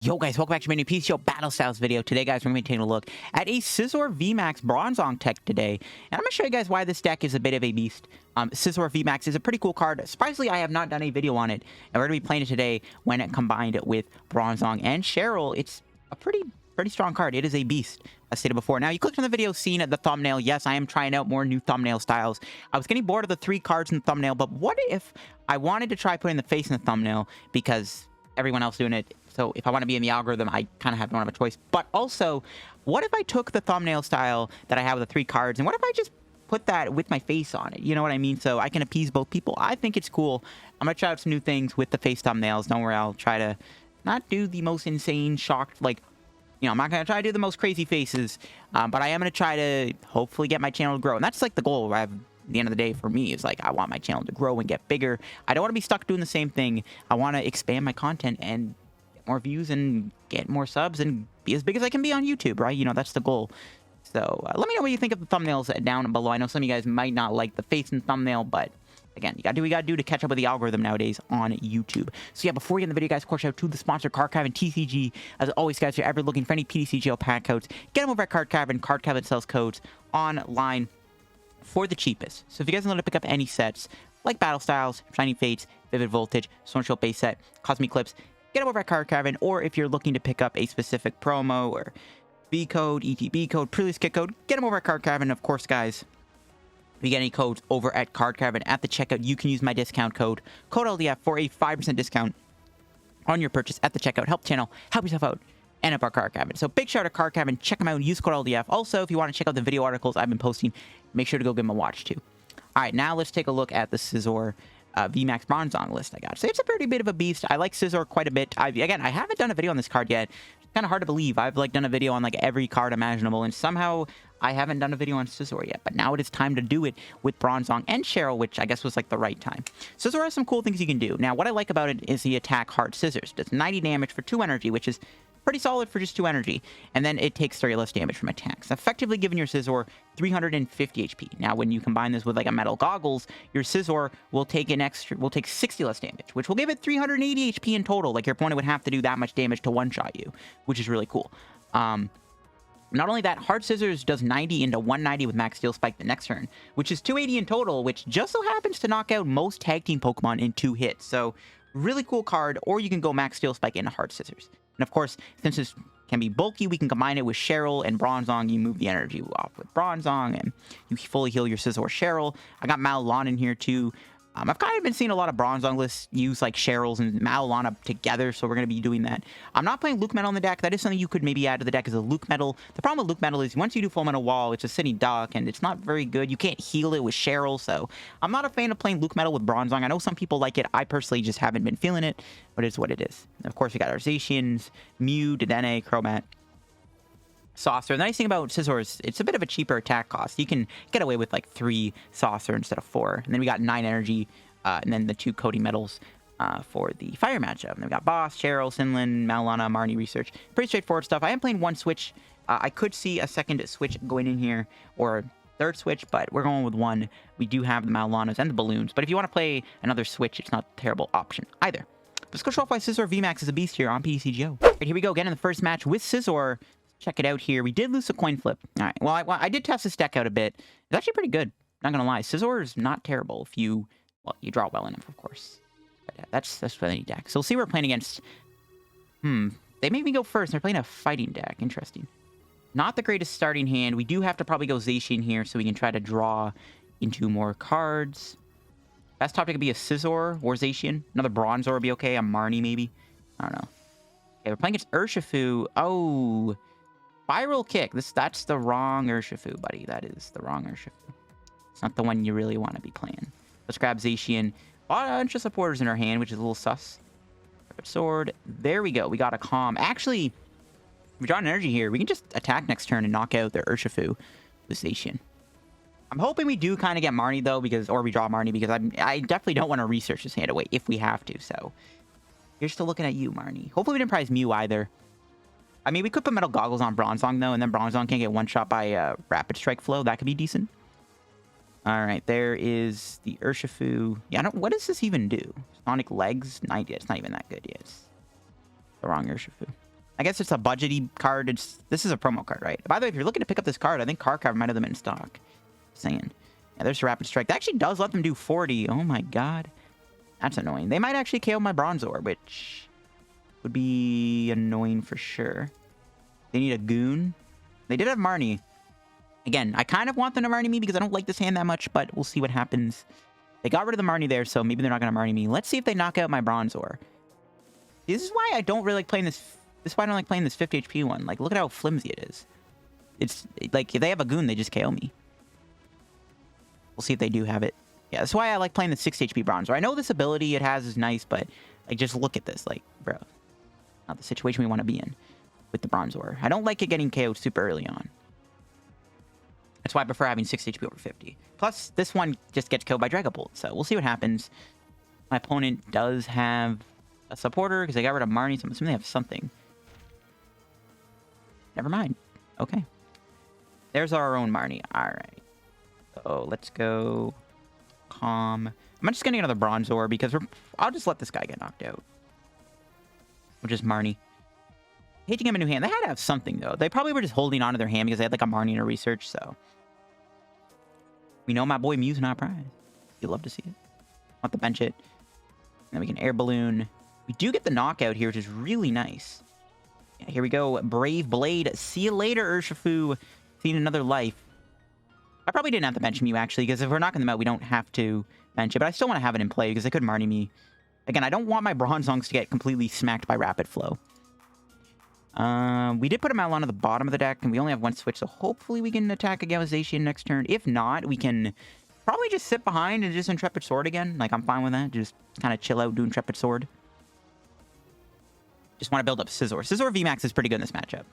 Yo guys, welcome back to my new PTCGO Battle Styles video. Today guys, we're going to be taking a look at a Scizor VMAX Bronzong tech today. And I'm going to show you guys why this deck is a bit of a beast. Scizor VMAX is a pretty cool card. Surprisingly, I have not done a video on it. And we're going to be playing it today when it combined with Bronzong and Cheryl. It's a pretty strong card. It is a beast, as stated before. Now, you clicked on the video, seen the thumbnail. Yes, I am trying out more new thumbnail styles. I was getting bored of the 3 cards in the thumbnail, but what if I wanted to try putting the face in the thumbnail because everyone else doing it? So if I want to be in the algorithm, I kind of don't have a choice. But also, what if I took the thumbnail style that I have with the 3 cards, and what if I just put that with my face on it? You know what I mean? So I can appease both people. I think it's cool. I'm going to try out some new things with the face thumbnails. Don't worry, I'll try to not do the most insane, shocked, like, you know, I'm not going to try to do the most crazy faces. But I am going to try to hopefully get my channel to grow. And that's like the goal, right? At the end of the day for me is like I want my channel to grow and get bigger. I don't want to be stuck doing the same thing. I want to expand my content and get more views and get more subs and be as big as I can be on YouTube, right? You know, that's the goal. So let me know what you think of the thumbnails down below. I know some of you guys might not like the face and thumbnail, but again, you gotta do what you gotta do to catch up with the algorithm nowadays on YouTube. So yeah, before we get in the video, guys, of course, shout out to the sponsor, Card Cavern TCG. As always, guys, if you're ever looking for any PTCGO pack codes, get them over at Card Cavern. Card Cavern sells codes online for the cheapest. So if you guys want to pick up any sets like Battle Styles, Shining Fates, Vivid Voltage, Storm Shield base set, Cosmic Eclipse, get them over at Card Cavern. Or if you're looking to pick up a specific promo or B code, ETB code, previous kit code, get them over at Card Cavern. Of course, guys, if you get any codes over at Card Cavern at the checkout, you can use my discount code LDF for a 5% discount on your purchase at the checkout. Help the channel, help yourself out, and up our Card Cavern. So big shout out to Card Cavern. Check them out. Use code LDF. Also, if you want to check out the video articles I've been posting, make sure to go give them a watch too. All right, now let's take a look at the Scizor VMAX Bronzong list I got. So it's a pretty bit of a beast. I like Scizor quite a bit. Again, I haven't done a video on this card yet. It's kind of hard to believe. I've like done a video on like every card imaginable, and somehow I haven't done a video on Scizor yet. But now it is time to do it with Bronzong and Cheryl, which I guess was like the right time. Scizor has some cool things you can do. Now, what I like about it is the attack hard scissors. Does 90 damage for 2 energy, which is pretty solid for just 2 energy, and then it takes 30 less damage from attacks, effectively giving your Scizor 350 HP. Now, when you combine this with like a Metal Goggles, your Scizor will take 60 less damage, which will give it 380 HP in total. Like your opponent would have to do that much damage to one-shot you, which is really cool. Not only that, Hard Scissors does 90 into 190 with Max Steel Spike the next turn, which is 280 in total, which just so happens to knock out most tag team Pokemon in 2 hits. So, really cool card, or you can go Max Steel Spike into Hard Scissors. And of course, since this can be bulky, we can combine it with Cheryl and Bronzong. You move the energy off with Bronzong, and you fully heal your Scizor Cheryl. I got Mallow Lana in here too. I've kind of been seeing a lot of Bronzong lists use like Cheryl's and Mallow Lana together, so we're going to be doing that. I'm not playing Luke Metal in the deck. That is something you could maybe add to the deck as a Luke Metal. The problem with Luke Metal is once you do Full Metal Wall, it's a sitting duck, and it's not very good. You can't heal it with Cheryl, so I'm not a fan of playing Luke Metal with Bronzong. I know some people like it. I personally just haven't been feeling it, but it's what it is. And of course, we got our Zacians, Mew, Dedenne, Crobat, Saucer. The nice thing about Scizor is it's a bit of a cheaper attack cost. You can get away with like 3 Saucer instead of 4. And then we got 9 energy, and then the 2 Coating Metals for the fire matchup. And then we got Boss, Cheryl, Sinlin, Mallow Lana, Marnie Research. Pretty straightforward stuff. I am playing 1 switch. I could see a second switch going in here, or a 3rd switch, but we're going with 1. We do have the Mallow Lanas and the balloons, but if you want to play another switch, it's not a terrible option either. Let's go show off why Scizor VMAX is a beast here on PTCGO. Right, here we go again in the first match with Scizor. Check it out here. We did lose a coin flip. All right. Well, I did test this deck out a bit. It's actually pretty good. Not gonna lie. Scizor is not terrible if you, well, you draw well enough, of course. But that's what any deck. So we'll see what we're playing against. They made me go first. They're playing a fighting deck. Interesting. Not the greatest starting hand. We do have to probably go Zacian here so we can try to draw into more cards. Best top deck could be a Scizor or Zacian. Another Bronzor would be okay. A Marnie maybe. I don't know. Okay, we're playing against Urshifu. Oh. Spiral Kick. That's the wrong Urshifu, buddy. That is the wrong Urshifu. It's not the one you really want to be playing. Let's grab Zacian. A bunch of supporters in our hand, which is a little sus. Sword. There we go. We got a Calm. Actually, if we draw an energy here, we can just attack next turn and knock out their Urshifu with Zacian. I'm hoping we do kind of get Marnie, though, or we draw Marnie, because I definitely don't want to research this hand away if we have to, so. You're still looking at you, Marnie. Hopefully we didn't prize Mew either. I mean, we could put Metal Goggles on Bronzong, though, and then Bronzong can't get one-shot by Rapid Strike Flow. That could be decent. All right, there is the Urshifu. Yeah, what does this even do? Sonic Legs? It's not even that good yet. It's the wrong Urshifu. I guess it's a budgety card. This is a promo card, right? By the way, if you're looking to pick up this card, I think card cover might have them in stock. Just saying. Yeah, there's a Rapid Strike. That actually does let them do 40. Oh my god. That's annoying. They might actually KO my Bronzor, which would be annoying for sure. They need a Goon. They did have Marnie. Again, I kind of want them to Marnie me because I don't like this hand that much, but we'll see what happens. They got rid of the Marnie there, so maybe they're not going to Marnie me. Let's see if they knock out my Bronzor. This is why I don't really like playing this. This is why I don't like playing this 50 HP one. Like, look at how flimsy it is. It's like, if they have a Goon, they just KO me. We'll see if they do have it. Yeah, that's why I like playing the 60 HP Bronzor. I know this ability it has is nice, but like, just look at this. Like, bro, not the situation we want to be in with the Bronzor. I don't like it getting KO'd super early on. That's why I prefer having 60 HP over 50. Plus, this one just gets killed by Dragon Bolt, so we'll see what happens. My opponent does have a supporter because they got rid of Marnie, so I'm assuming they have something. Never mind. Okay. There's our own Marnie. Alright. So, let's go... Calm. I'm just getting another Bronzor because I'll just let this guy get knocked out. Which is Marnie. I hate to give him a new hand. They had to have something, though. They probably were just holding on to their hand because they had, like, a Marnie in a research, so... We know my boy Mew's not prize. You'd love to see it. Want to bench it. And then we can Air Balloon. We do get the knockout here, which is really nice. Yeah, here we go. Brave Blade. See you later, Urshifu. Seen another life. I probably didn't have to bench Mew, actually, because if we're knocking them out, we don't have to bench it. But I still want to have it in play, because they could Marnie me. Again, I don't want my Bronzongs to get completely smacked by Rapid Flow. We did put a Mallow Lana at the bottom of the deck, and we only have one switch, so hopefully we can attack again with Zacian next turn. If not, we can probably just sit behind and just Intrepid Sword again. Like, I'm fine with that. Just kind of chill out, do Intrepid Sword. Just want to build up Scizor. Scizor VMAX is pretty good in this matchup.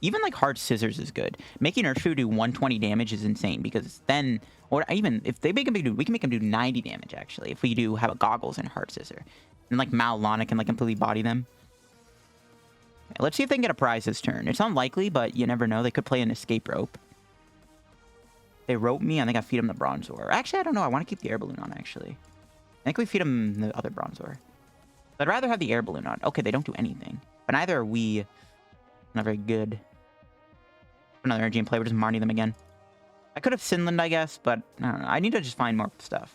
Even, like, Hard Scissors is good. Making Urshifu do 120 damage is insane, because then... Or even, if they make him do... We can make him do 90 damage, actually, if we do have a Goggles and Hard Scissor. And, like, Mallow Lana can, like, completely body them. Okay, let's see if they can get a prize this turn. It's unlikely, but you never know. They could play an Escape Rope. They rope me. I think I feed them the Bronzor. Actually, I don't know. I want to keep the Air Balloon on, actually. I think we feed them the other Bronzor. I'd rather have the Air Balloon on. Okay, they don't do anything. But neither are we. Not very good. Another energy in play. We're just Marnie them again. I could have Sinland, I guess, but I don't know. I need to just find more stuff.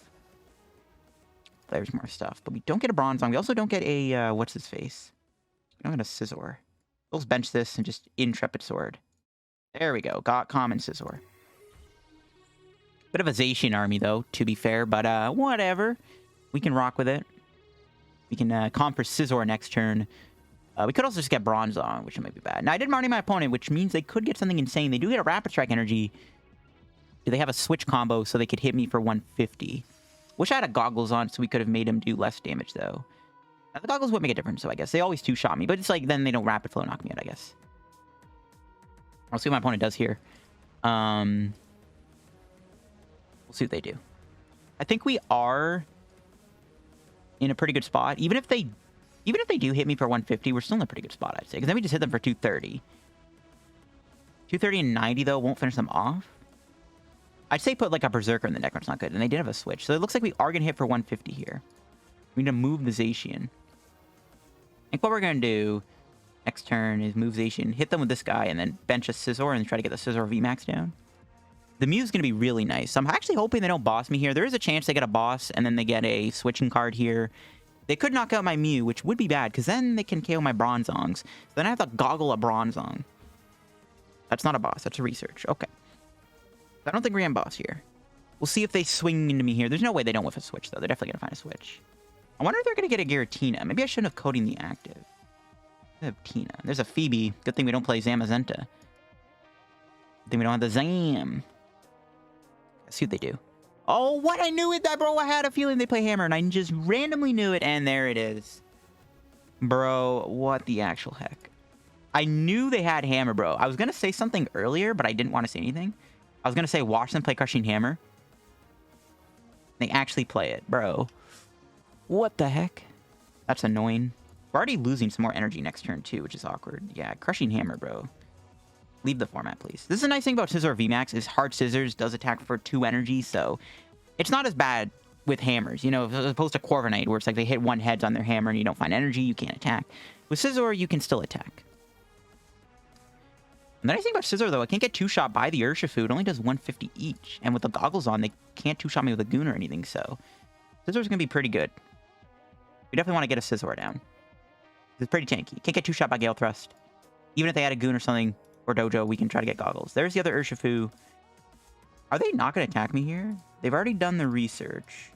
There's more stuff. But we don't get a Bronzong. We also don't get a, what's his face? We don't get a Scizor. Let's bench this and just Intrepid Sword. There we go. Got common Scizor. Bit of a Zacian army, though, to be fair, but whatever. We can rock with it. We can comp for Scizor next turn. We could also just get Bronzong, which might be bad. Now, I did Marnie my opponent, which means they could get something insane. They do get a Rapid Strike energy. Do they have a switch combo so they could hit me for 150? Wish I had a Goggles on so we could have made him do less damage, though. Now, the Goggles would make a difference, so I guess. They always two-shot me, but it's like then they don't Rapid Flow knock me out, I guess. I'll see what my opponent does here. We'll see what they do. I think we are in a pretty good spot. Even if they do hit me for 150, we're still in a pretty good spot, I'd say. Because then we just hit them for 230. 230 and 90, though, won't finish them off. I'd say put, like, a Berserker in the deck, but it's not good. And they did have a switch. So it looks like we are going to hit for 150 here. We need to move the Zacian. I think what we're going to do next turn is move Zacian, hit them with this guy, and then bench a Scizor and try to get the Scizor VMAX down. The Mew's going to be really nice. I'm actually hoping they don't boss me here. There is a chance they get a boss, and then they get a switching card here. They could knock out my Mew, which would be bad, because then they can KO my Bronzongs. So then I have to goggle a Bronzong. That's not a boss. That's a research. Okay. I don't think we're going to boss here. We'll see if they swing into me here. There's no way they don't whiff a switch, though. They're definitely going to find a switch. I wonder if they're going to get a Giratina. Maybe I shouldn't have Coding the Active. I have Tina. There's a Phoebe. Good thing we don't play Zamazenta. Good thing we don't have the Zam. Let's see what they do. Oh, what? I knew it, that bro. I had a feeling they play Hammer, and I just randomly knew it, and there it is. Bro, what the actual heck? I knew they had Hammer, bro. I was going to say something earlier, but I didn't want to say anything. I was going to say watch them play Crushing Hammer. They actually play it, bro. What the heck? That's annoying. We're already losing some more energy next turn, too, which is awkward. Yeah, Crushing Hammer, bro. Leave the format, please. This is a nice thing about Scizor VMAX is Hard Scissors does attack for 2 energy, so it's not as bad with hammers, you know, as opposed to Corviknight, where it's like they hit 1 heads on their hammer and you don't find energy, you can't attack. With Scizor, you can still attack. The nice thing about Scizor, though, I can't get two-shot by the Urshifu. It only does 150 each. And with the goggles on, they can't two-shot me with a Goon or anything, so Scizor's going to be pretty good. We definitely want to get a Scizor down. It's pretty tanky. Can't get two-shot by Gale Thrust. Even if they had a Goon or something, or Dojo, we can try to get goggles. There's the other Urshifu. Are they not going to attack me here? They've already done the research.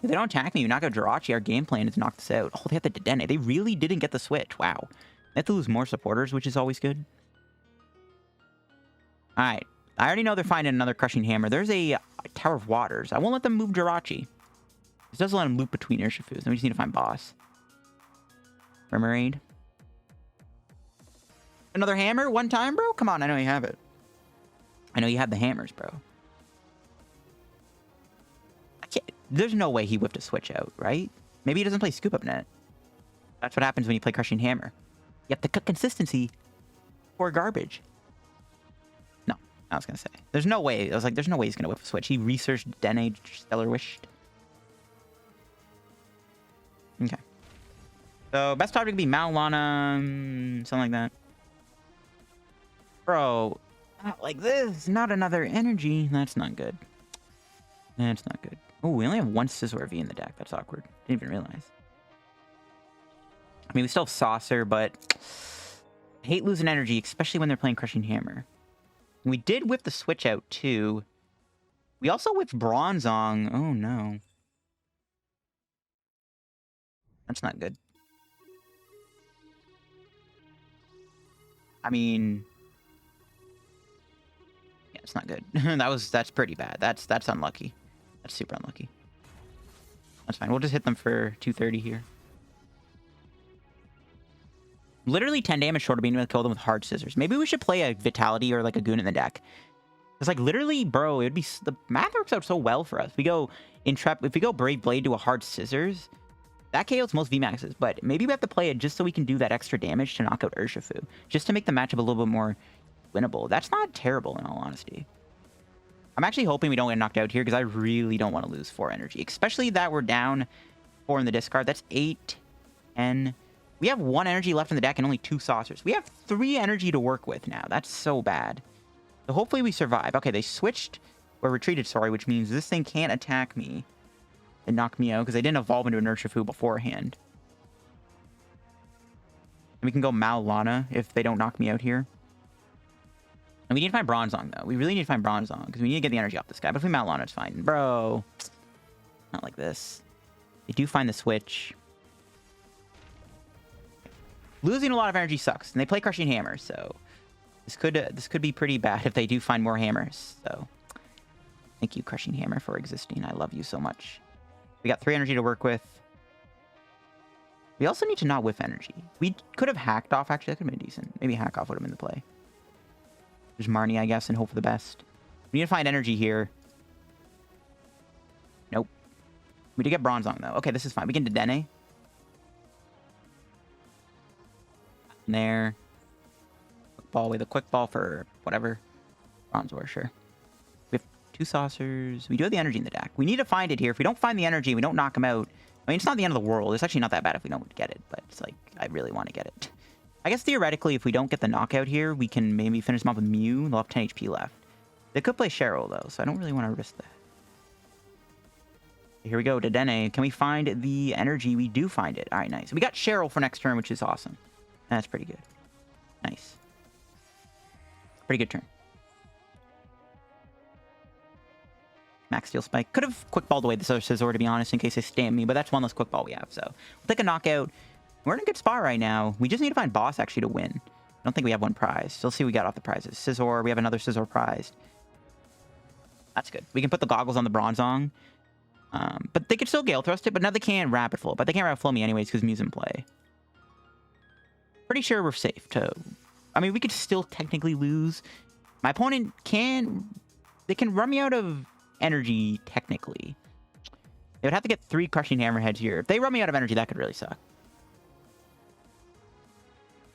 If they don't attack me, we knock out Jirachi. Our game plan is to knock this out. Oh, they have the Dedenne. They really didn't get the switch. Wow. They have to lose more supporters, which is always good. Alright. I already know they're finding another Crushing Hammer. There's a Tower of Waters. I won't let them move Jirachi. This doesn't let them loop between Urshifus. Then we just need to find Boss. Remoraid. Another hammer? One time, bro? Come on, I know you have it. I know you have the hammers, bro. I can't... There's no way he whipped a switch out, right? Maybe he doesn't play Scoop Up Net. That's what happens when you play Crushing Hammer. You have to cut consistency for garbage. No, I was going to say. There's no way. I was like, there's no way he's going to whip a switch. He researched Dedenne Stellar Wished. Okay. So, best target could be Mallow Lana, something like that. Bro, not like this. Not another energy. That's not good. That's not good. Oh, we only have one Scizor V in the deck. That's awkward. Didn't even realize. I mean, we still have Saucer, but I hate losing energy, especially when they're playing Crushing Hammer. We did whip the switch out, too. We also whipped Bronzong. Oh, no. That's not good. I mean... yeah, it's not good. That's pretty bad. That's unlucky. That's super unlucky. That's fine. We'll just hit them for 230 here. Literally 10 damage short of being able to kill them with hard scissors. Maybe we should play a Vitality or like a Goon in the deck. It's like literally, bro, it would be... the math works out so well for us. We go Intrep... if we go Brave Blade to a hard scissors, that KOs most VMAXs. But maybe we have to play it just so we can do that extra damage to knock out Urshifu. Just to make the matchup a little bit more winnable. That's not terrible, in all honesty. I'm actually hoping we don't get knocked out here because I really don't want to lose 4 energy. Especially that we're down 4 in the discard. That's 8, 10... we have 1 energy left in the deck and only 2 saucers. We have 3 energy to work with now. That's so bad. So hopefully we survive. Okay, they switched, or retreated, sorry, which means this thing can't attack me and knock me out because they didn't evolve into an Urshifu beforehand. And we can go Mallow Lana if they don't knock me out here. And we need to find Bronzong, though. We really need to find Bronzong because we need to get the energy off this guy. But if we Mallow Lana, it's fine. Bro, not like this. They do find the switch. Losing a lot of energy sucks, and they play Crushing Hammer, so this could be pretty bad if they do find more hammers. So thank you, Crushing Hammer, for existing. I love you so much. We got 3 energy to work with. We also need to not whiff energy. We could have hacked off. Actually, that could have been decent. Maybe hack off would have been the play. There's Marnie, I guess, and hope for the best. We need to find energy here. Nope. We did get Bronzong, though. Okay, this is fine. We can Dedenne. There. Quick ball with a quick ball for whatever. Bronzor, sure. We have 2 saucers. We do have the energy in the deck. We need to find it here. If we don't find the energy, we don't knock him out. I mean, it's not the end of the world. It's actually not that bad if we don't get it, but it's like, I really want to get it. I guess theoretically, if we don't get the knockout here, we can maybe finish them off with Mew. They'll have 10 HP left. They could play Cheryl, though, so I don't really want to risk that. Here we go, Dedenne. Can we find the energy? We do find it. All right, nice. We got Cheryl for next turn, which is awesome. That's pretty good. Nice. Pretty good turn. Max Steel Spike. Could have quick balled away this other Scizor, to be honest, in case they stamp me, but that's one less quick ball we have, so we'll take a knockout. We're in a good spot right now. We just need to find Boss, actually, to win. I don't think we have one prize. So let's see what we got off the prizes. Scizor. We have another Scizor prized. That's good. We can put the goggles on the Bronzong. But they could still Gale Thrust it, but now they can't Rapid Flow. But they can't Rapid Flow me anyways because Mew's in play. Pretty sure we're safe to... I mean, we could still technically lose. My opponent can... they can run me out of energy, technically. They would have to get 3 Crushing Hammerheads here. If they run me out of energy, that could really suck.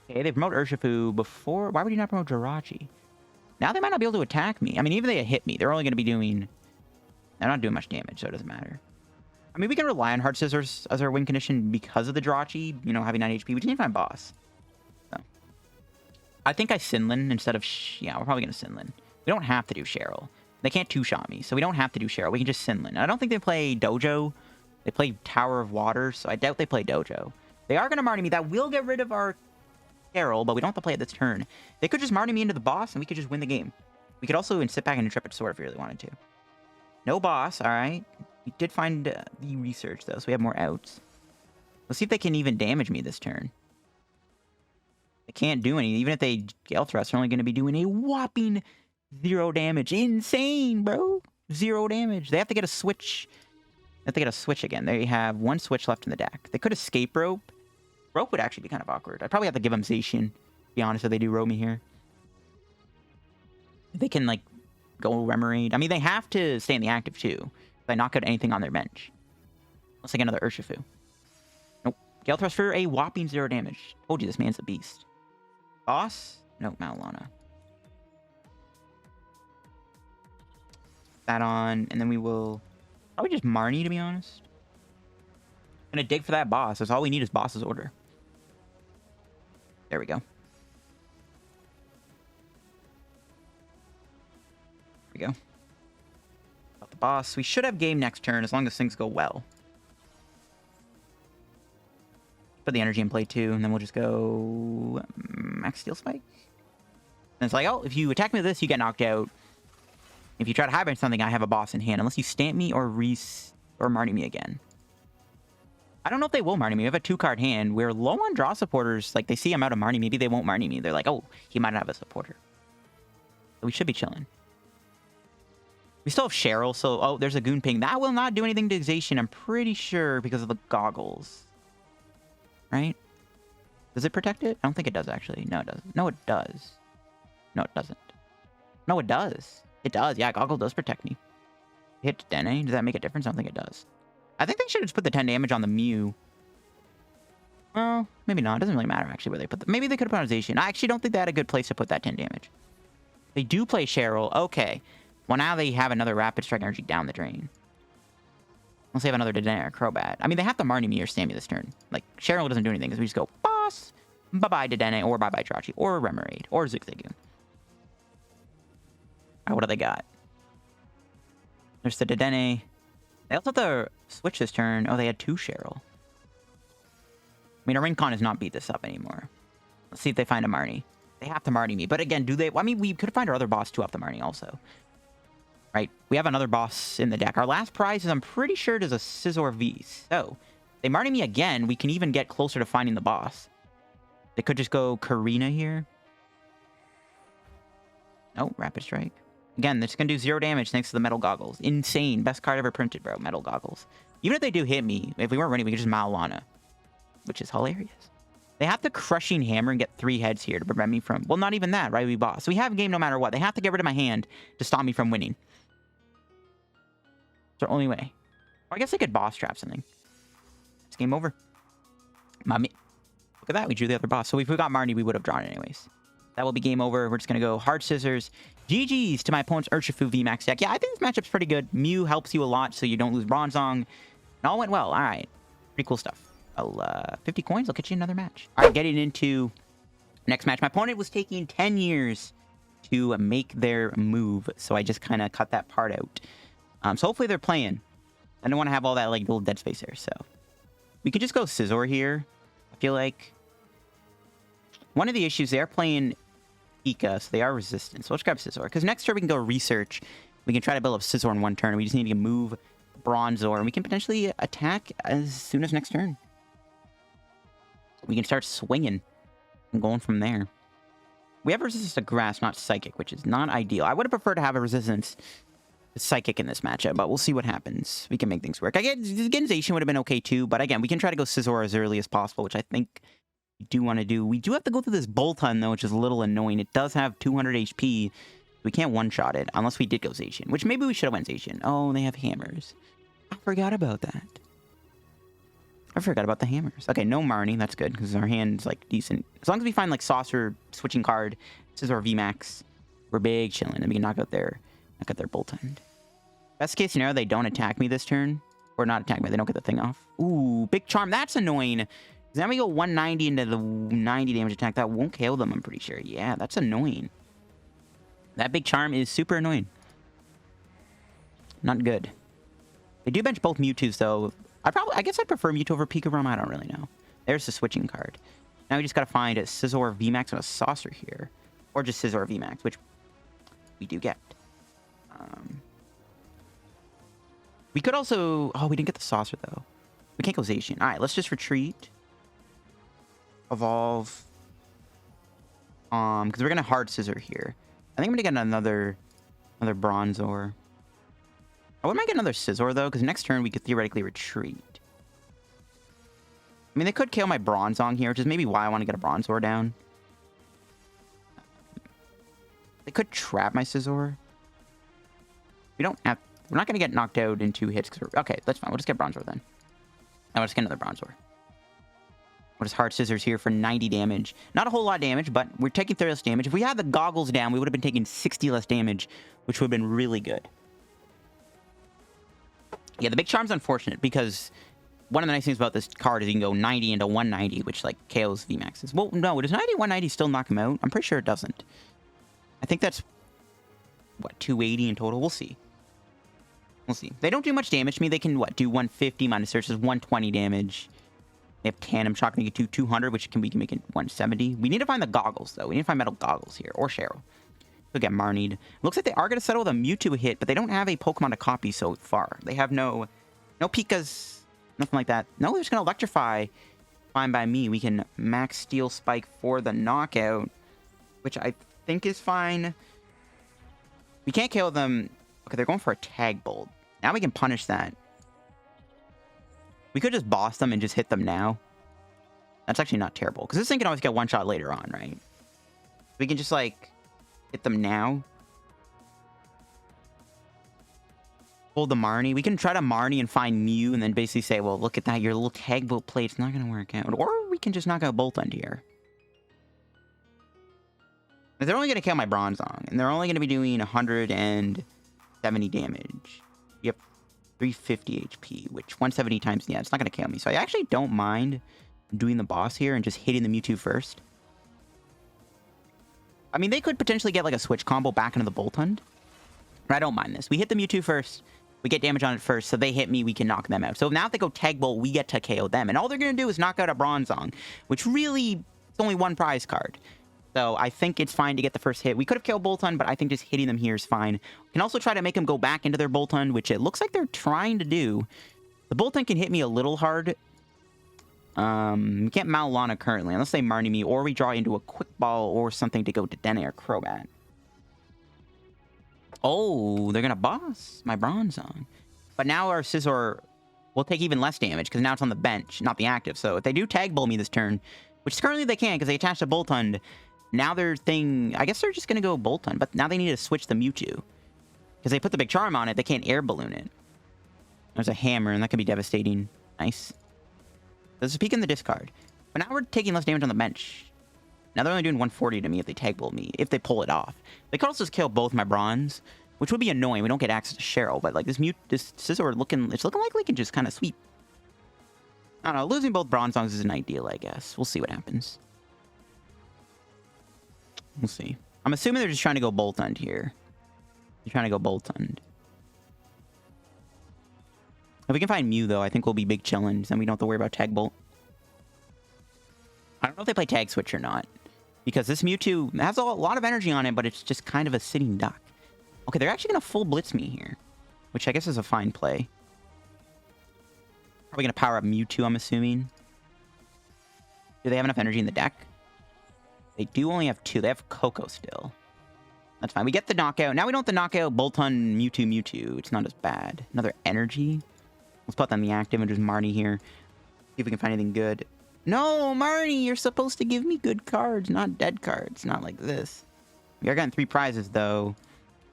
Okay, they promote Urshifu before... why would you not promote Jirachi? Now they might not be able to attack me. I mean, even if they hit me, they're only going to be doing... they're not doing much damage, so it doesn't matter. I mean, we can rely on Hard Scissors as our win condition because of the Jirachi, you know, having 9 HP. We just need to find Boss. So. I think I Sinlin instead of... yeah, we're probably going to Sinlin. We don't have to do Cheryl. They can't two-shot me, so we don't have to do Cheryl. We can just Sinlin. I don't think they play Dojo. They play Tower of Water, so I doubt they play Dojo. They are going to Marnie me. That will get rid of our Cheryl, but we don't have to play it this turn. They could just Marnie me into the boss, and we could just win the game. We could also sit back and Intrepid Sword if we really wanted to. No boss, all right. We did find the research, though, so we have more outs. Let's see if they can even damage me this turn. They can't do anything. Even if they Gale Thrust, they're only going to be doing a whopping 0 damage. Insane, bro. 0 damage. They have to get a switch. They have to get a switch again. They have 1 switch left in the deck. They could escape Rope. Rope would actually be kind of awkward. I'd probably have to give them Zacian, to be honest, if they do rope me here. They can, like, go Remoraid. I mean, they have to stay in the active, too. If I knock out anything on their bench. Unless I get another Urshifu. Nope. Gale Thrust for a whopping 0 damage. Told you, this man's a beast. Boss? Nope, Mallow Lana. That on, and then we will... probably just Marnie, to be honest. Gonna dig for that boss. That's all we need is boss's order. There we go. There we go. Got the boss. We should have game next turn as long as things go well. Put the energy in play too, and then we'll just go max steel spike. And it's like, oh, if you attack me with this, you get knocked out. If you try to hibernate something, I have a boss in hand. Unless you stamp me or Marnie me again. I don't know if they will Marnie me. We have a 2-card hand. We're low on draw supporters. Like, they see I'm out of Marnie. Maybe they won't Marnie me. They're like, oh, he might have a supporter. So we should be chilling. We still have Cheryl, so... oh, there's a Goon Ping. That will not do anything to Zacian, I'm pretty sure, because of the goggles. Right? Does it protect it? I don't think it does, actually. No, it doesn't. No, it does. No, it doesn't. No, it does. It does. Yeah, Goggle does protect me. Hit Dedenne. Does that make a difference? I don't think it does. I think they should have just put the 10 damage on the Mew. Well, maybe not. It doesn't really matter, actually, where they put the... maybe they could have put on Zacian. I actually don't think they had a good place to put that 10 damage. They do play Cheryl. Okay. Well, now they have another Rapid Strike energy down the drain. Unless they have another Dedenne or Crobat. I mean, they have to Marnie me or Stammy this turn. Like, Cheryl doesn't do anything, because we just go, boss! Bye-bye Dedenne, or bye-bye Jirachi, or Remoraid, or Zigzagoon. Alright, what do they got? There's the Dedenne. They also have to switch this turn. Oh, they had 2 Cheryl. I mean, a Rincon has not beat this up anymore. Let's see if they find a Marnie. They have to Marnie me. But again, do they... I mean, we could find our other boss to up the Marnie also. Right? We have another boss in the deck. Our last prize is, I'm pretty sure it is a Scizor V. So, they Marnie me again. We can even get closer to finding the boss. They could just go Karina here. No, Rapid Strike. Again, it's going to do 0 damage thanks to the Metal Goggles. Insane. Best card ever printed, bro. Metal Goggles. Even if they do hit me, if we weren't running, we could just Mallow Lana. Which is hilarious. They have the Crushing Hammer and get 3 heads here to prevent me from... well, not even that, right? We boss. So we have a game no matter what. They have to get rid of my hand to stop me from winning. It's their only way. Or I guess they could boss trap something. It's game over. Mommy. Look at that. We drew the other boss. So if we got Marnie, we would have drawn it anyways. That will be game over. We're just going to go hard scissors. GG's to my opponent's Urshifu VMAX deck. Yeah, I think this matchup's pretty good. Mew helps you a lot so you don't lose Bronzong. It all went well. All right. Pretty cool stuff. 50 coins. I'll get you another match. All right, getting into next match. My opponent was taking 10 years to make their move, so I just kind of cut that part out. So hopefully they're playing. I don't want to have all that like little dead space there, so we could just go Scizor here. I feel like one of the issues, they are playing Pika, so they are resistant. So let's grab Scizor, because next turn we can go research. We can try to build up Scizor in one turn. We just need to move Bronzor, and we can potentially attack as soon as next turn. We can start swinging and going from there. We have resistance to grass, not psychic, which is not ideal. I would have preferred to have a resistance to psychic in this matchup, but we'll see what happens. We can make things work. I guess Zacian would have been okay too, but again, we can try to go Scizor as early as possible, which I think we do want to do. We do have to go through this Boltund, though, which is a little annoying. It does have 200 HP. We can't one-shot it unless we did go Zacian, which maybe we should have went Zacian. Oh, they have hammers. I forgot about that. I forgot about the hammers. Okay, no Marnie. That's good, because our hand's, like, decent. As long as we find, like, Saucer, switching card, Scizor VMAX, we're big chilling, and we can knock out their Boltund. Best case scenario, they don't attack me this turn. Or not attack me, they don't get the thing off. Ooh, big charm. That's annoying. Then we go 190 into the 90 damage attack. That won't kill them, I'm pretty sure. Yeah, that's annoying. That big charm is super annoying. Not good. They do bench both Mewtwo's, though. I guess I'd prefer Mewtwo over Pikarom. I don't really know. There's the switching card. Now we just gotta find a Scizor VMAX and a Saucer here. Or just Scizor VMAX, which we do get. We could also... Oh, we didn't get the Saucer, though. We can't go Zacian. Alright, let's just retreat. Evolve. Because we're gonna hard Scizor here. I think I'm gonna get another Bronzor. I wouldn't mind getting another Scizor, though, because next turn we could theoretically retreat. I mean, they could kill my Bronzong here, which is maybe why I want to get a Bronzor down. They could trap my Scizor. We don't have... We're not going to get knocked out in 2 hits. Okay, that's fine. We'll just get Bronzor then. I'll just get another Bronzor. We'll just hard Scissors here for 90 damage. Not a whole lot of damage, but we're taking 30 less damage. If we had the goggles down, we would have been taking 60 less damage, which would have been really good. Yeah, the big charm's unfortunate because one of the nice things about this card is you can go 90 into 190, which, like, KOs VMAXs. Well, no, does 90 190 still knock him out? I'm pretty sure it doesn't. I think that's, what, 280 in total? We'll see. We'll see. They don't do much damage to me. They can, what, do 150 minus search is 120 damage. They have Tandem Shock, they can do 200, which we can make it 170. We need to find the goggles, though. We need to find Metal Goggles here, or Cheryl. We'll get Marnied. Looks like they are going to settle with a Mewtwo hit, but they don't have a Pokemon to copy so far. They have no Pikas, nothing like that. No, they're just going to Electrify. Fine by me. We can Max Steel Spike for the knockout, which I think is fine. We can't kill them. Okay, they're going for a Tag Bolt. Now we can punish that. We could just boss them and just hit them now. That's actually not terrible, because this thing can always get one shot later on, right? We can just, like, hit them now. Hold the Marnie. We can try to Marnie and find Mew and then basically say, well, look at that. Your little Tag Bolt plate's not going to work out. Or we can just knock out Boltund here. They're only going to kill my Bronzong, and they're only going to be doing 170 damage. Yep. 350 HP, which 170 times, yeah, it's not going to kill me. So I actually don't mind doing the boss here and just hitting the Mewtwo first. I mean, they could potentially get like a switch combo back into the Boltund. But I don't mind this. We hit the Mewtwo first. We get damage on it first. So they hit me, we can knock them out. So now if they go Tag Bolt, we get to KO them. And all they're going to do is knock out a Bronzong, which really is only one prize card. So I think it's fine to get the first hit. We could have killed Boltund, but I think just hitting them here is fine. We can also try to make them go back into their Boltund, which it looks like they're trying to do. The Boltund can hit me a little hard. We can't Mallow Lana currently, unless they Marnie me, or we draw into a Quick Ball or something to go to Dedenne or Crobat. Oh, they're going to boss my Bronzong. But now our Scizor will take even less damage, because now it's on the bench, not the active. So if they do Tag Bolt me this turn, which currently they can, because they attach to Boltund, now their thing, I guess they're just going to go Boltund, but now they need to switch the Mewtwo. Because they put the big charm on it, they can't Air Balloon it. There's a Hammer, and that could be devastating. Nice. There's a peek in the discard. But now we're taking less damage on the bench. Now they're only doing 140 to me if they Tag Bolt me, if they pull it off. They could also just kill both my Bronze, which would be annoying. We don't get access to Cheryl, but like this Scizor it's looking like we can just kind of sweep. I don't know, losing both Bronzongs is an ideal, I guess. We'll see what happens. We'll see. I'm assuming they're just trying to go Boltund here. They're trying to go Boltund. If we can find Mew, though, I think we'll be big chillin'. Then we don't have to worry about Tag Bolt. I don't know if they play Tag Switch or not. Because this Mewtwo has a lot of energy on it, but it's just kind of a sitting duck. Okay, they're actually going to full Blitz me here. Which I guess is a fine play. Probably going to power up Mewtwo, I'm assuming. Do they have enough energy in the deck? They do only have 2. They have Coco still. That's fine. We get the knockout. Now we don't have the knockout Boltund, Mewtwo. It's not as bad. Another energy. Let's put them in the active and just Marnie here. See if we can find anything good. No, Marnie, you're supposed to give me good cards, not dead cards. Not like this. We are getting 3 prizes, though.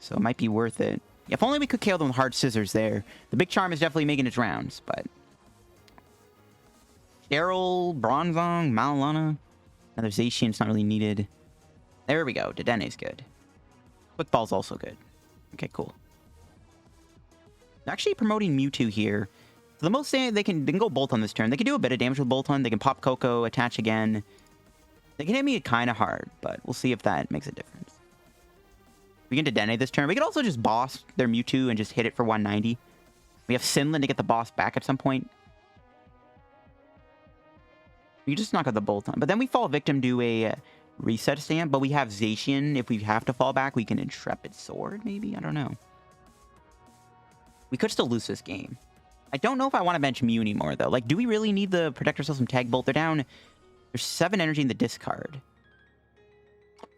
So it might be worth it. If only we could kill them with hard Scissors there. The big charm is definitely making its rounds, but... Cheryl, Bronzong, Mallow Lana. Another Zacian, it's not really needed. There we go. Dedenne's good. Quick Ball's also good. Okay, cool. They're actually promoting Mewtwo here. So the most they can go Bolt on this turn. They can do a bit of damage with Boltund. They can pop Coco, attach again. They can hit me kind of hard, but we'll see if that makes a difference. We can Dedenne this turn. We could also just boss their Mewtwo and just hit it for 190. We have Sinlin to get the boss back at some point. We can just knock out the Boltund. But then we fall victim to a reset stamp. But we have Zacian. If we have to fall back, we can Intrepid Sword, maybe? I don't know. We could still lose this game. I don't know if I want to bench Mew anymore, though. Like, do we really need to protect ourselves from Tag Bolt? They're down. There's 7 energy in the discard.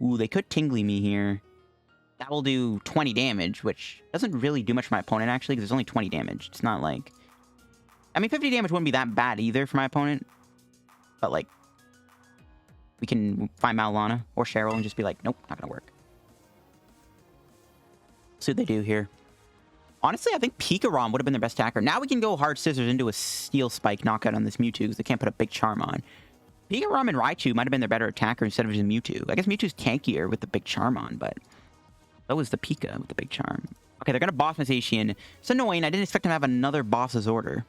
Ooh, they could Tingly me here. That will do 20 damage, which doesn't really do much for my opponent, actually, because there's only 20 damage. It's not like... I mean, 50 damage wouldn't be that bad either for my opponent. But, like, we can find Mallow Lana or Cheryl and just be like, nope, not gonna work. See what they do here. Honestly, I think Pikarom would have been their best attacker. Now we can go Hard Scissors into a Steel Spike knockout on this Mewtwo because they can't put a big Charm on. Pikarom and Raichu might have been their better attacker instead of just Mewtwo. I guess Mewtwo's tankier with the big Charm on, but so was the Pika with the big Charm. Okay, they're going to boss my Zacian. It's annoying. I didn't expect them to have another boss's order.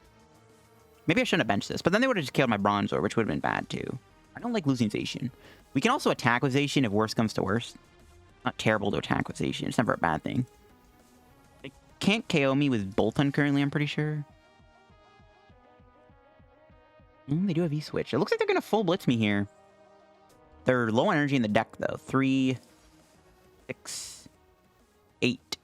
Maybe I shouldn't have benched this, but then they would have just killed my Bronzor, which would have been bad too. I don't like losing Zacian. We can also attack with Zacian if worse comes to worse. Not terrible to attack with Zacian. It's never a bad thing. They can't KO me with Boltund currently, I'm pretty sure. They do have E-Switch. It looks like they're going to full blitz me here. They're low energy in the deck, though. 3, 6, 8.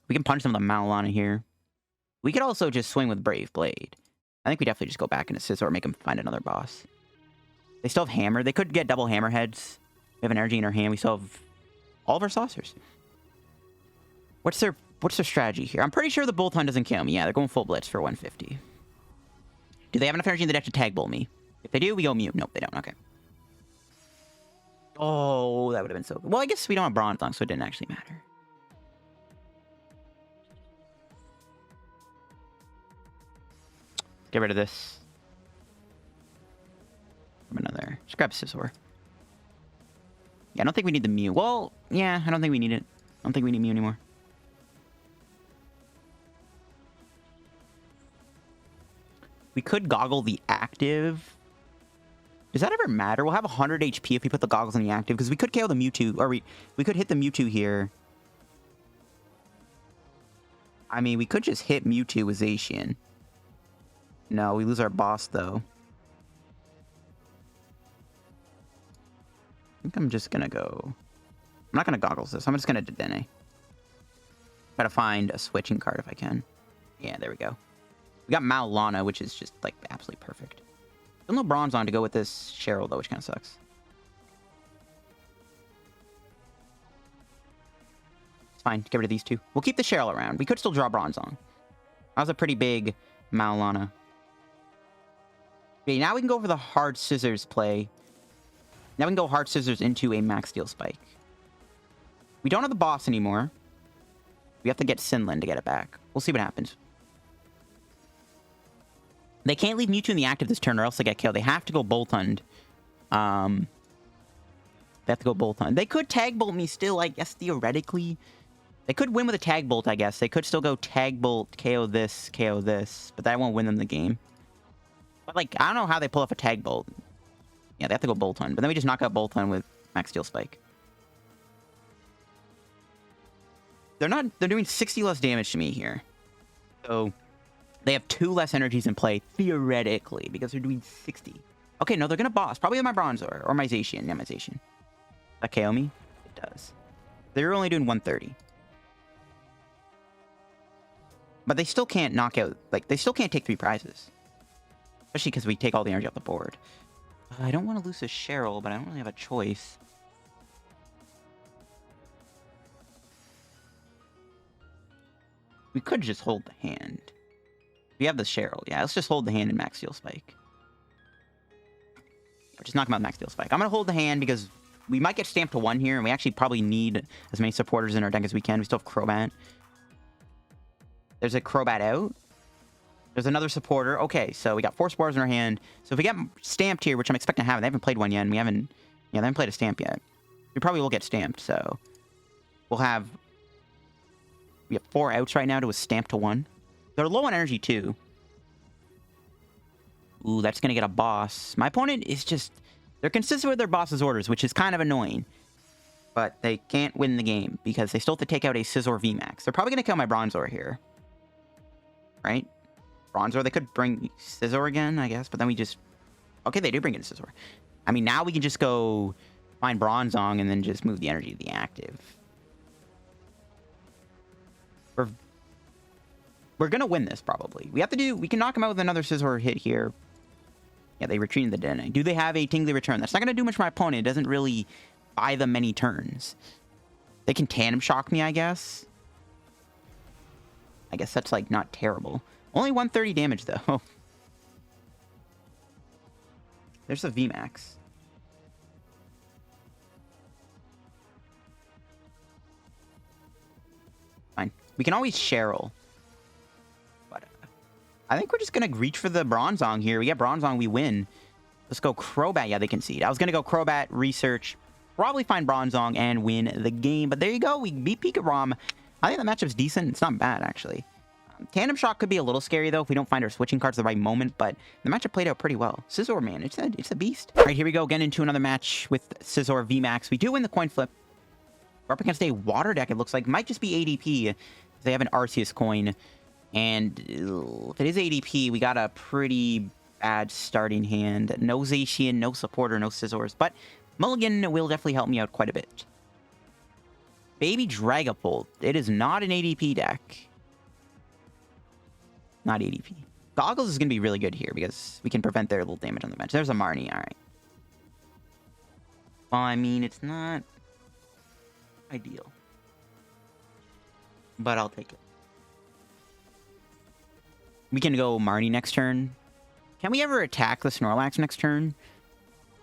We can punch them with a Mallow Lana here. We could also just swing with Brave Blade. I think we definitely just go back into Scizor or make them find another boss. They still have Hammer. They could get double Hammerheads. We have an energy in our hand. We still have all of our Saucers. What's their strategy here? I'm pretty sure the Boltund doesn't kill me. Yeah, they're going full blitz for 150. Do they have enough energy in the deck to Tag Bolt me? If they do, we go Mew. Nope, they don't. Okay. Oh, that would have been so good. Well, I guess we don't have Bronzong, so it didn't actually matter. Get rid of this. Another. Just grab Scizor. Yeah, I don't think we need the Mew. Well, yeah, I don't think we need it. I don't think we need Mew anymore. We could goggle the active. Does that ever matter? We'll have 100 HP if we put the goggles in the active, because we could KO the Mewtwo, or we could hit the Mewtwo here. I mean, we could just hit Mewtwo with Zacian. No, we lose our boss, though. I think I'm just gonna go... I'm not gonna goggles this. I'm just gonna Dedenne. Try to find a switching card if I can. Yeah, there we go. We got Mallow Lana, which is just, like, absolutely perfect. Still no Bronzong to go with this Cheryl, though, which kind of sucks. It's fine. Get rid of these two. We'll keep the Cheryl around. We could still draw Bronzong. That was a pretty big Mallow Lana. Okay, now we can go for the Hard Scissors play. Now we can go Hard Scissors into a Max Steel Spike. We don't have the boss anymore. We have to get Sinlin to get it back. We'll see what happens. They can't leave Mewtwo in the active this turn or else they get killed. They have to go Boltund. They have to go Boltund. They could Tag Bolt me still, I guess, theoretically. They could win with a Tag Bolt, I guess. They could still go Tag Bolt, KO this, but that won't win them the game. But, like, I don't know how they pull off a Tag Bolt. Yeah, they have to go Boltund. But then we just knock out Boltund with Max Steel Spike. They're doing 60 less damage to me here. So... they have 2 less energies in play, theoretically, because they're doing 60. Okay, no, they're going to boss. Probably my Bronzor, or my Zacian. Yeah, my Zacian. Does that KO me? It does. They're only doing 130. But they still can't knock out... like, they still can't take 3 prizes. Especially because we take all the energy off the board. I don't want to lose a Cheryl, but I don't really have a choice. We could just hold the hand. We have the Cheryl. Yeah, let's just hold the hand in Max Steel Spike. Or just knock him out with Max Steel Spike. I'm going to hold the hand because we might get stamped to 1 here, and we actually probably need as many supporters in our deck as we can. We still have Crobat. There's a Crobat out. There's another supporter. Okay, so we got 4 supporters in our hand. So if we get stamped here, which I'm expecting to have, they haven't played one yet, and we haven't... yeah, they haven't played a stamp yet. We probably will get stamped, so... we'll have... We have 4 outs right now to a stamp to 1. They're low on energy, too. Ooh, that's going to get a boss. My opponent is just... They're consistent with their boss's orders, which is kind of annoying. But they can't win the game because they still have to take out a Scizor VMAX. They're probably going to kill my Bronzor here. Right? Bronzor, they could bring Scizor again, I guess. But then we just... Okay, they do bring in Scizor. I mean, now we can just go find Bronzong and then just move the energy to the active. We're going to win this, probably. We can knock him out with another Scizor hit here. Yeah, they retreated the Dedenne. Do they have a Tingly Return? That's not going to do much for my opponent. It doesn't really buy them many turns. They can Tandem Shock me, I guess. I guess that's, like, not terrible. Only 130 damage, though. There's a VMAX. Fine. We can always Cheryl. I think we're just going to reach for the Bronzong here. We get Bronzong, we win. Let's go Crobat. Yeah, they concede. I was going to go Crobat, research, probably find Bronzong, and win the game. But there you go. We beat Pikarom. I think the matchup's decent. It's not bad, actually. Tandem Shock could be a little scary, though, if we don't find our switching cards at the right moment. But the matchup played out pretty well. Scizor, man, it's a beast. All right, here we go again into another match with Scizor VMAX. We do win the coin flip. We're up against a water deck, it looks like. Might just be ADP. They have an Arceus coin. And if it is ADP, we got a pretty bad starting hand. No Zacian, no Supporter, no Scizors. But Mulligan will definitely help me out quite a bit. Baby Dragapult. It is not an ADP deck. Not ADP. Goggles is going to be really good here because we can prevent their little damage on the bench. There's a Marnie. All right. Well, I mean, it's not ideal. But I'll take it. We can go Marnie next turn. Can we ever attack the Snorlax next turn?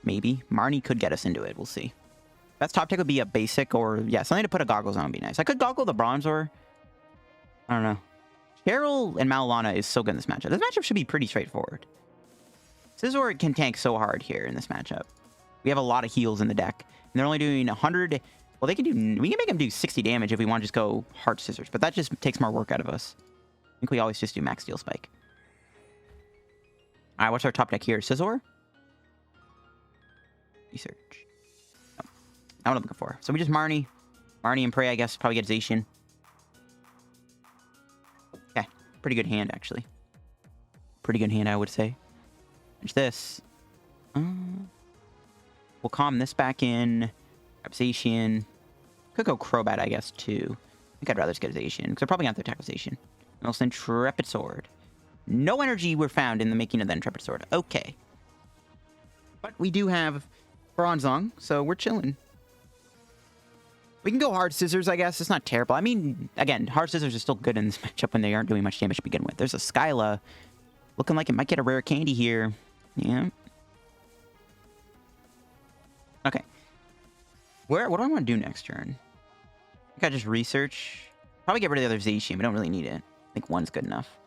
Maybe. Marnie could get us into it. We'll see. Best top deck would be a basic or... Yeah, something to put a Goggles on would be nice. I could Goggle the Bronzor. I don't know. Cheryl and Mallow Lana is so good in this matchup. This matchup should be pretty straightforward. Scizor can tank so hard here in this matchup. We have a lot of heals in the deck. And they're only doing 100... Well, they can do... We can make them do 60 damage if we want to just go hard Scissors. But that just takes more work out of us. I think we always just do Max Steel Spike. Alright, what's our top deck here? Scizor? Research. No. Not what I'm looking for. So we just Marnie. Marnie and Prey, I guess. Probably get Zacian. Okay. Pretty good hand, actually. Pretty good hand, I would say. Finish this. We'll calm this back in. Grab Zacian. Could go Crobat, I guess, too. I think I'd rather just get Zacian, because they're probably going to have to attack Zacian. And also Intrepid Sword. No energy were found in the making of the Intrepid Sword. Okay. But we do have Bronzong, so we're chilling. We can go hard Scissors, I guess. It's not terrible. I mean, again, hard Scissors are still good in this matchup when they aren't doing much damage to begin with. There's a Skyla. Looking like it might get a rare candy here. Yeah. Okay. What do I want to do next turn? I think I just research. Probably get rid of the other Zacian. We don't really need it. I think one's good enough.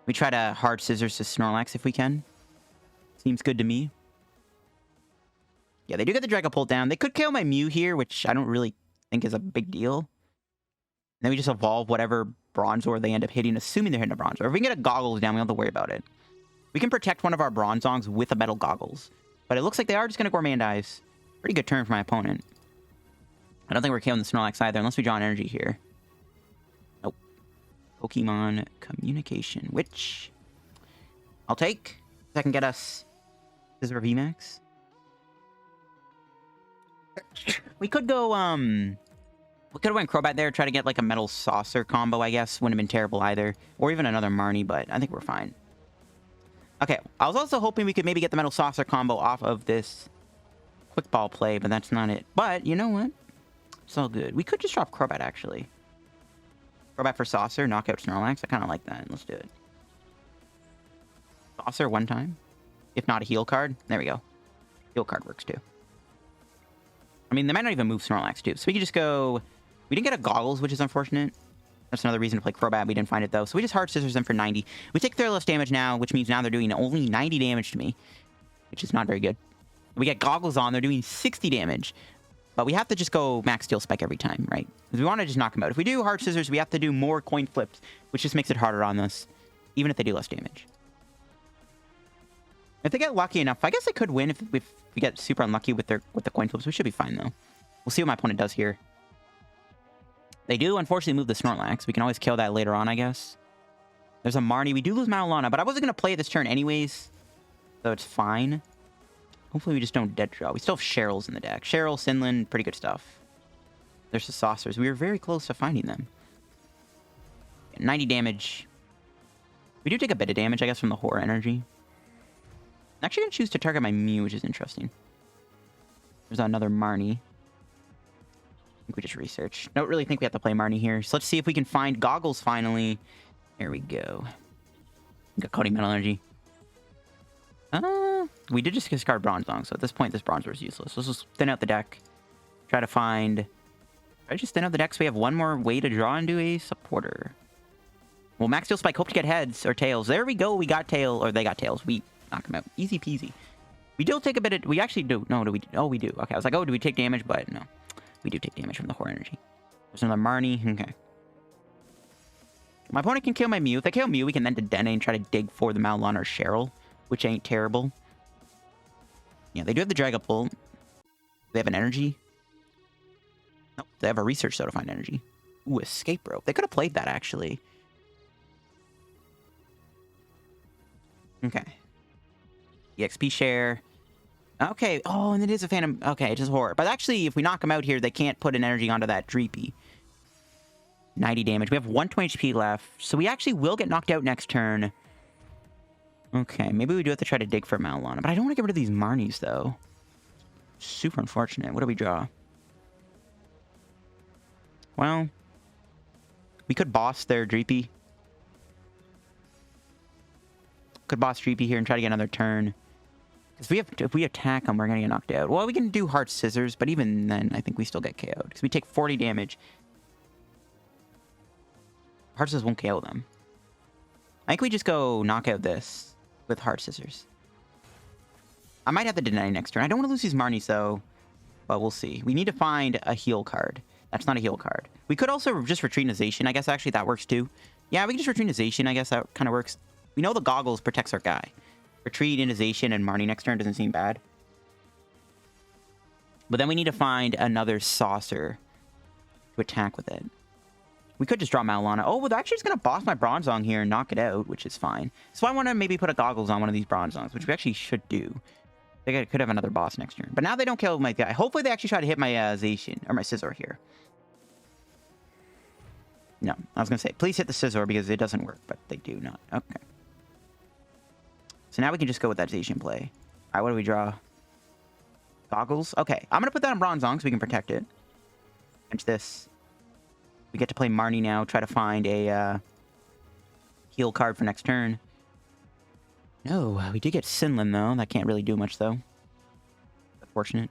We try to hard Scissors to Snorlax if we can. Seems good to me. Yeah, they do get the Dragapult down. They could kill my Mew here, which I don't really think is a big deal. And then we just evolve whatever Bronzor they end up hitting, assuming they're hitting a Bronzor. If we can get a Goggles down, we don't have to worry about it. We can protect one of our Bronzongs with a Metal Goggles. But it looks like they are just going to Gourmandize. Pretty good turn for my opponent. I don't think we're killing the Snorlax either, unless we draw an energy here. Nope. Pokemon Communication, which I'll take. That can get us Scizor VMAX. We could go, we could have went Crobat there, try to get like a Metal Saucer combo, I guess. Wouldn't have been terrible either. Or even another Marnie, but I think we're fine. Okay, I was also hoping we could maybe get the Metal Saucer combo off of this Quick Ball play, but that's not it. But, you know what? It's all good. We could just drop Crobat, actually. Crobat for Saucer, knock out Snorlax. I kind of like that. Let's do it. Saucer one time. If not a heal card. There we go. Heal card works, too. I mean, they might not even move Snorlax, too. So we could just go... We didn't get a Goggles, which is unfortunate. That's another reason to play Crobat. We didn't find it, though. So we just hard Scissors them for 90. We take their less damage now, which means now they're doing only 90 damage to me. Which is not very good. We get Goggles on. They're doing 60 damage. But we have to just go max Steel Spike every time, right? Because we want to just knock him out. If we do Hard Scissors, we have to do more coin flips, which just makes it harder on us, even if they do less damage. If they get lucky enough, I guess they could win if we get super unlucky with the coin flips. We should be fine, though. We'll see what my opponent does here. They do, unfortunately, move the Snorlax. We can always kill that later on, I guess. There's a Marnie. We do lose Mallow Lana, but I wasn't going to play it this turn anyways, so it's fine. Hopefully we just don't dead draw. We still have Cheryls in the deck. Cheryl, Sinlin, pretty good stuff. There's the Saucers. We were very close to finding them. 90 damage. We do take a bit of damage, I guess, from the Horror Energy. I'm actually going to choose to target my Mew, which is interesting. There's another Marnie. I think we just researched. Don't really think we have to play Marnie here. So let's see if we can find Goggles finally. There we go. We got Coating Metal Energy. We did just discard Bronzong, so at this point, this Bronzor is useless. Let's just thin out the deck. Try to find... I just thin out the deck so we have one more way to draw into a supporter. Well, Max Steel Spike, hope to get heads or tails. There we go. We got tail, or they got tails. We knock them out. Easy peasy. We do take a bit of... We actually do. No, do we... Oh, we do. Okay, I was like, oh, do we take damage? But no. We do take damage from the Horror Energy. There's another Marnie. Okay. My opponent can kill my Mew. If they kill Mew, we can then Dedenne and try to dig for the Mallow Lana or Cheryl, which ain't terrible. Yeah, they do have the Dragapult. They have an energy. Nope, they have a research though to find energy. Ooh, escape rope. They could have played that actually. Okay. EXP share. Okay. Oh, and it is a Phantom. Okay, it's just horror. But actually, if we knock them out here, they can't put an energy onto that Dreepy. 90 damage. We have 120 HP left. So we actually will get knocked out next turn. Okay, maybe we do have to try to dig for Mallow Lana. But I don't want to get rid of these Marnies, though. Super unfortunate. What do we draw? Well, we could boss their Dreepy. Could boss Dreepy here and try to get another turn. Because if we attack them, we're going to get knocked out. Well, we can do Hard Scissors, but even then, I think we still get KO'd. Because we take 40 damage. Hard Scissors won't KO them. I think we just go knock out this with Hard Scissors. I might have to deny next turn. I don't want to lose these Marnies, though. But we'll see. We need to find a heal card. That's not a heal card. We could also just retreat into Zacian. I guess actually that works too. Yeah, we can just retreat into Zacian. I guess that kind of works. We know the Goggles protects our guy. Retreat into Zacian and Marnie next turn doesn't seem bad. But then we need to find another Saucer to attack with it. We could just draw Mallow Lana. Oh, well, they're actually just going to boss my Bronzong here and knock it out, which is fine. So I want to maybe put a Goggles on one of these Bronzongs, which we actually should do. They could have another boss next turn. But now they don't kill my guy. Hopefully they actually try to hit my Zacian, or my Scizor here. No, I was going to say, please hit the Scizor because it doesn't work, but they do not. Okay. So now we can just go with that Zacian play. All right, what do we draw? Goggles? Okay, I'm going to put that on Bronzong so we can protect it. Against this. We get to play Marnie now, try to find a heal card for next turn. No, we did get Sinlin, though. That can't really do much, though. Unfortunate.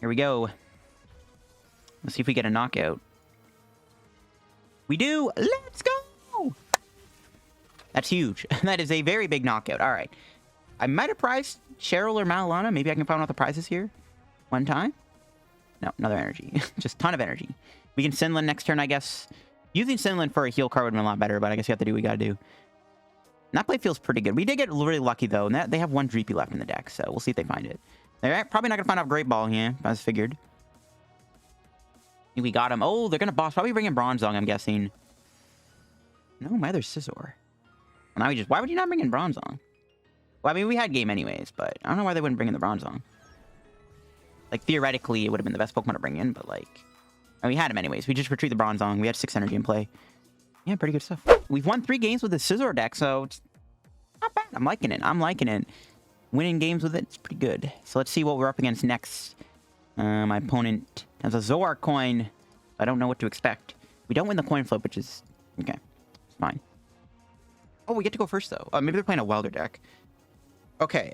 Here we go. Let's see if we get a knockout. We do! Let's go! That's huge. That is a very big knockout. All right. I might have prized Cheryl or Mallow Lana. Maybe I can find out the prizes here. One time. No, another energy. Just a ton of energy. We can Sinlin next turn, I guess. Using Sinlin for a heal card would have been a lot better, but I guess we have to do what we gotta do. And that play feels pretty good. We did get really lucky, though, and they have one Dreepy left in the deck, so we'll see if they find it. They're probably not gonna find out Great Ball here, as figured. We got him. Oh, they're gonna boss. Probably bring in Bronzong, I'm guessing. No, my other Scizor. Now we just... Why would you not bring in Bronzong? Well, I mean, we had game anyways, but I don't know why they wouldn't bring in the Bronzong. Like, theoretically, it would have been the best Pokemon to bring in, but, like... And we had him anyways. We just retreat the Bronzong. We had 6 energy in play. Yeah, pretty good stuff. We've won 3 games with the Scizor deck, so it's not bad. I'm liking it. I'm liking it. Winning games with it, it's pretty good. So let's see what we're up against next. My opponent has a Zoark coin. I don't know what to expect. We don't win the coin flip, which is... Okay. It's fine. Oh, we get to go first, though. Maybe they're playing a Welder deck. Okay.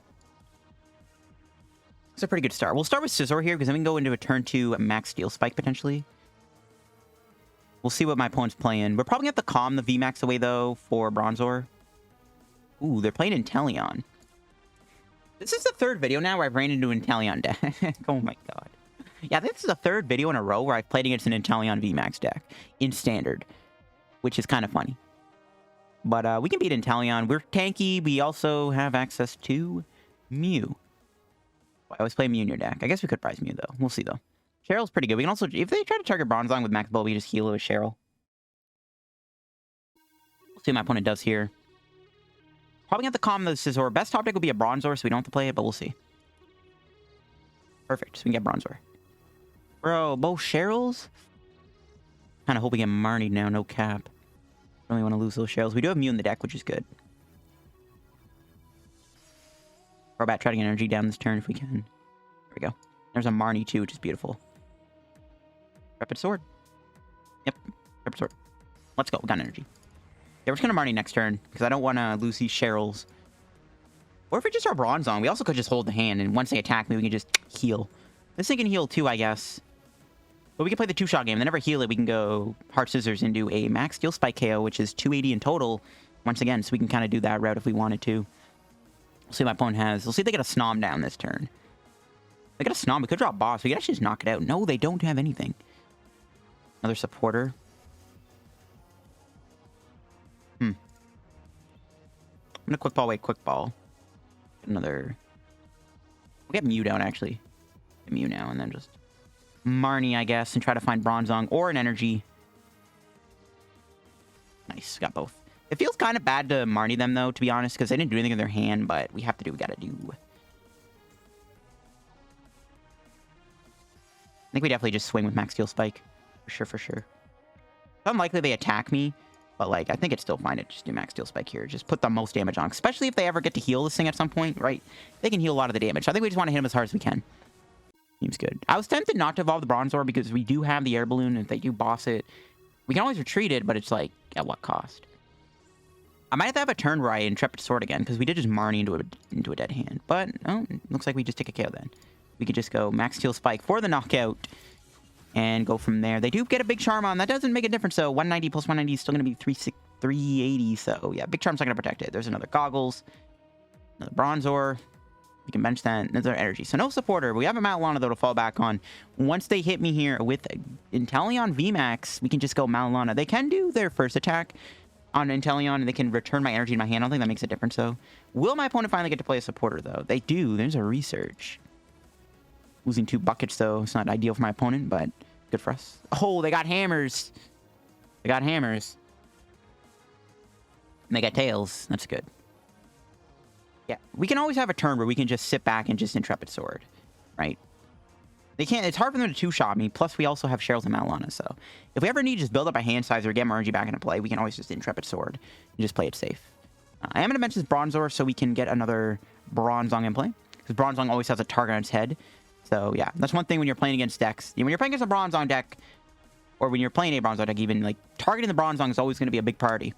It's a pretty good start. We'll start with Scizor here, because then we can go into a turn 2 max Steel Spike, potentially. We'll see what my opponent's playing. We're probably going to have to calm the VMAX away, though, for Bronzor. Ooh, they're playing Inteleon. This is the third video now where I've ran into an Inteleon deck. Oh my god. Yeah, I think this is the third video in a row where I've played against an Inteleon VMAX deck in Standard, which is kind of funny. But we can beat Inteleon. We're tanky. We also have access to Mew. I always play Mew in your deck. I guess we could prize Mew, though. We'll see, though. Cheryl's pretty good. We can also, if they try to target Bronzong with Max Bull, we just heal it with Cheryl. We'll see what my opponent does here. Probably have to calm the Scizor. Best top deck would be a Bronzor, so we don't have to play it, but we'll see. Perfect. So we can get Bronzor. Bro, both Cheryls? Kind of hope we get Marnie now, no cap. Don't really want to lose those Cheryls. We do have Mew in the deck, which is good. Crobat, try to get energy down this turn if we can. There we go. There's a Marnie too, which is beautiful. Rapid Sword. Yep, Rapid Sword. Let's go, we got energy. Yeah, we're just gonna Marnie next turn, because I don't want to lose these Cheryls. Or if we just are Bronzong, we also could just hold the hand, and once they attack me, we can just heal. This thing can heal too, I guess. But we can play the two-shot game. They never heal it. We can go Heart Scissors and do a Max Steel Spike KO, which is 280 in total, once again, so we can kind of do that route if we wanted to. We'll see what my opponent has. We'll see if they get a Snom down this turn. They get a Snom. We could draw a Boss. We could actually just knock it out. No, they don't have anything. Another Supporter. I'm gonna Quick Ball, wait, Quick Ball. Another... We'll get Mew down, actually. Get Mew now, and then just... Marnie, I guess, and try to find Bronzong or an Energy. Nice, got both. It feels kind of bad to Marnie them, though, to be honest, because they didn't do anything in their hand, but we have to do what we gotta do. I think we definitely just swing with Max Steel Spike. For sure, for sure. It's unlikely they attack me, but, like, I think it's still fine to just do Max Steel Spike here. Just put the most damage on, especially if they ever get to heal this thing at some point, right? They can heal a lot of the damage. So I think we just want to hit them as hard as we can. Seems good. I was tempted not to evolve the Bronzor because we do have the Air Balloon, and if they do boss it, we can always retreat it, but it's like, at what cost? I might have to have a turn where I Intrepid Sword again, because we did just Marnie into a dead hand. But, oh, looks like we just take a KO then. We could just go Max Steel Spike for the knockout, and go from there. They do get a Big Charm on. That doesn't make a difference, though. 190 plus 190 is still going to be 380, so yeah, Big Charm's not going to protect it. There's another Goggles, another Bronzor. We can bench that. There's our energy. So no supporter. We have a Mallow Lana, though, to fall back on. Once they hit me here with Inteleon VMAX, we can just go Mallow Lana. They can do their first attack on Inteleon, and they can return my energy in my hand. I don't think that makes a difference, though. Will my opponent finally get to play a supporter, though? They do. There's a research. Losing 2 buckets, though. It's not ideal for my opponent, but good for us. Oh, they got hammers. They got hammers. And they got tails. That's good. Yeah, we can always have a turn where we can just sit back and just Intrepid Sword, right? They can't. It's hard for them to two-shot me. Plus, we also have Cheryl's and Mallow Lana, so if we ever need to just build up a hand size or get more energy back into play, we can always just Intrepid Sword and just play it safe. I am going to mention this Bronzor so we can get another Bronzong in play, because Bronzong always has a target on its head. So yeah, that's one thing when you're playing against decks. When you're playing against a Bronzong deck, or when you're playing a Bronzong deck, even like targeting the Bronzong is always going to be a big priority.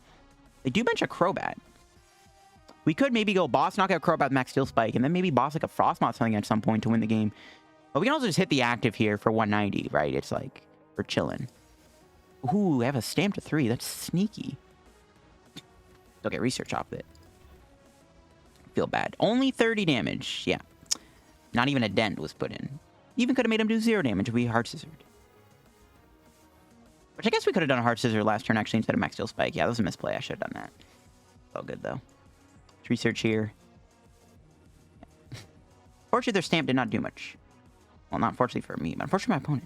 They do bench a Crobat. We could maybe go boss, knock out Crobat, Max Steel Spike, and then maybe boss like a Frostmoth something at some point to win the game. But we can also just hit the active here for 190, right? It's like, we're chilling. Ooh, they have a stamp to 3. That's sneaky. They'll get research off it. Feel bad. Only 30 damage. Yeah. Not even a dent was put in. Even could have made him do 0 damage if we Heart Scissored. Which I guess we could have done a Heart Scissor last turn, actually, instead of Max Steel Spike. Yeah, that was a misplay. I should have done that. All good, though. Let's research here. Fortunately, their stamp did not do much. Well, not fortunately for me, but unfortunately for my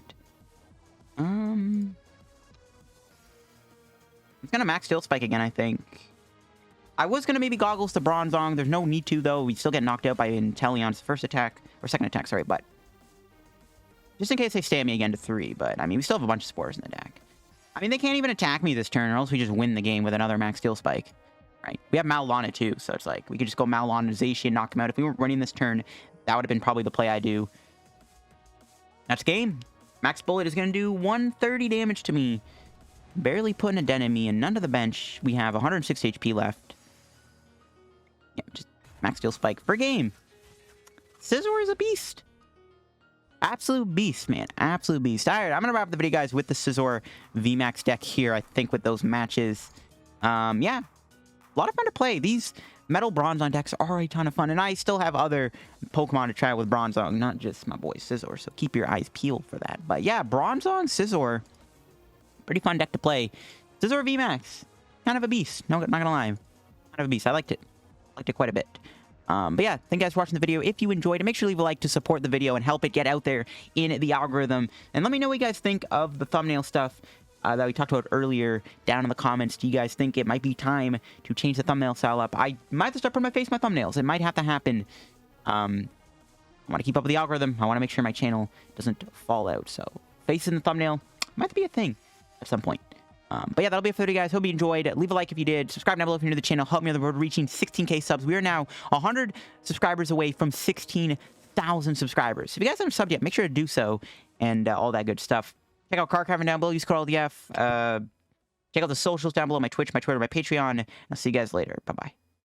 opponent. It's gonna Max Steel Spike again, I think. I was gonna maybe Goggles to Bronzong. There's no need to, though. We still get knocked out by Inteleon's first attack. Or second attack, sorry, but... just in case they stab me again to 3, but, I mean, we still have a bunch of spores in the deck. I mean, they can't even attack me this turn, or else we just win the game with another Max Steel Spike. Right? We have Mallow Lana, too, so it's like, we could just go Mallow Lana to Zacian, knock him out. If we weren't running this turn, that would have been probably the play I do. That's game. Max Bullet is going to do 130 damage to me. Barely putting a dent in me, and none to the bench. We have 106 HP left. Yeah, just Max Steel Spike for game. Scizor is a beast. Absolute beast, man. Absolute beast. All right, I'm going to wrap the video, guys, with the Scizor VMAX deck here, I think, with those matches. Yeah. A lot of fun to play. These Metal Bronzong decks are a ton of fun, and I still have other Pokemon to try with Bronzong, not just my boy Scizor, so keep your eyes peeled for that. But yeah, Bronzong, Scizor, pretty fun deck to play. Scizor VMAX, kind of a beast, not gonna lie. Kind of a beast. I liked it quite a bit. But yeah, thank you guys for watching the video. If you enjoyed it, make sure to leave a like to support the video and help it get out there in the algorithm. And let me know what you guys think of the thumbnail stuff that we talked about earlier down in the comments. Do you guys think it might be time to change the thumbnail style up? I might have to start putting my face in my thumbnails. It might have to happen. I want to keep up with the algorithm. I want to make sure my channel doesn't fall out. So face in the thumbnail might be a thing at some point. But yeah, that'll be it for the video, guys. Hope you enjoyed. Leave a like if you did. Subscribe down below if you're new to the channel. Help me on the road reaching 16K subs. We are now 100 subscribers away from 16,000 subscribers. If you guys haven't subbed yet, make sure to do so and all that good stuff. Check out card carving down below. Use code LDF. Check out the socials down below. My Twitch, my Twitter, my Patreon. I'll see you guys later. Bye-bye.